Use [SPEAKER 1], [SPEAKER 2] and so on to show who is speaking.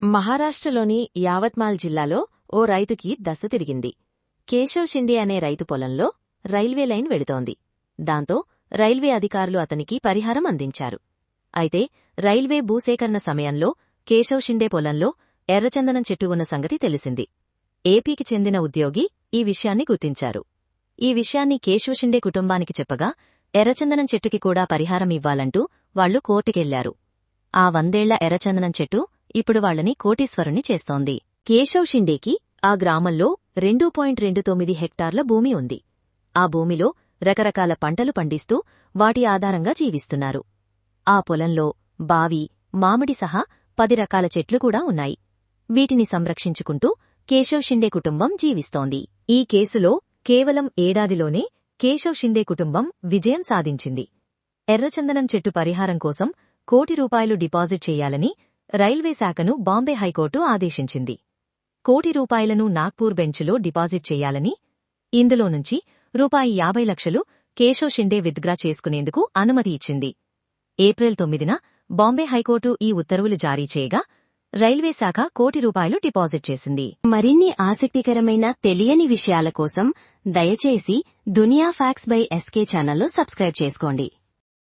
[SPEAKER 1] మహారాష్ట్రలోని యావత్మాల్ జిల్లాలో ఓ రైతుకి దశ తిరిగింది. కేశవ్ షిండే అనే రైతు పొలంలో రైల్వే లైన్ వెడుతోంది. దాంతో రైల్వే అధికారులు అతనికి పరిహారం అందించారు. అయితే రైల్వే భూసేకరణ సమయంలో కేశవ్ షిండే పొలంలో ఎర్రచందనం చెట్టు ఉన్న సంగతి తెలిసింది. ఏపీకి చెందిన ఉద్యోగి ఈ విషయాన్ని గుర్తించారు. ఈ విషయాన్ని కేశవ్ షిండే కుటుంబానికి చెప్పగా ఎర్రచందనం చెట్టుకి కూడా పరిహారం ఇవ్వాలంటూ వాళ్లు కోర్టుకెళ్లారు. ఆ 100 ఏళ్ల ఎర్రచందనం చెట్టు ఇప్పుడు వాళ్లని కోటీశ్వరుని చేస్తోంది. కేశవ్ షిండేకి ఆ గ్రామంలో 2.29 హెక్టార్ల భూమి ఉంది. ఆ భూమిలో రకరకాల పంటలు పండిస్తూ వాటి ఆధారంగా జీవిస్తున్నారు. ఆ పొలంలో బావి, మామిడి సహా 10 రకాల చెట్లు కూడా ఉన్నాయి. వీటిని సంరక్షించుకుంటూ కేశవ్ షిండే కుటుంబం జీవిస్తోంది. ఈ కేసులో కేవలం ఏడాదిలోనే కేశవ్ షిండే కుటుంబం విజయం సాధించింది. ఎర్రచందనం చెట్టు పరిహారం కోసం ₹1 కోటి డిపాజిట్ చేయాలని రైల్వే శాఖను బాంబే హైకోర్టు ఆదేశించింది. ₹1 కోటి నాగ్పూర్ బెంచ్లో డిపాజిట్ చేయాలని, ఇందులో నుంచి ₹50 లక్షలు కేశవ్ షిండే విత్డ్రా చేసుకునేందుకు అనుమతి ఇచ్చింది. ఏప్రిల్ 9న బాంబే హైకోర్టు ఈ ఉత్తర్వులు జారీ చేయగా రైల్వే శాఖ ₹1 కోటి డిపాజిట్ చేసింది.
[SPEAKER 2] మరిన్ని ఆసక్తికరమైన తెలియని విషయాల కోసం దయచేసి దునియా ఫ్యాక్ట్స్ బై ఎస్కే ఛానల్ను సబ్స్క్రైబ్ చేసుకోండి.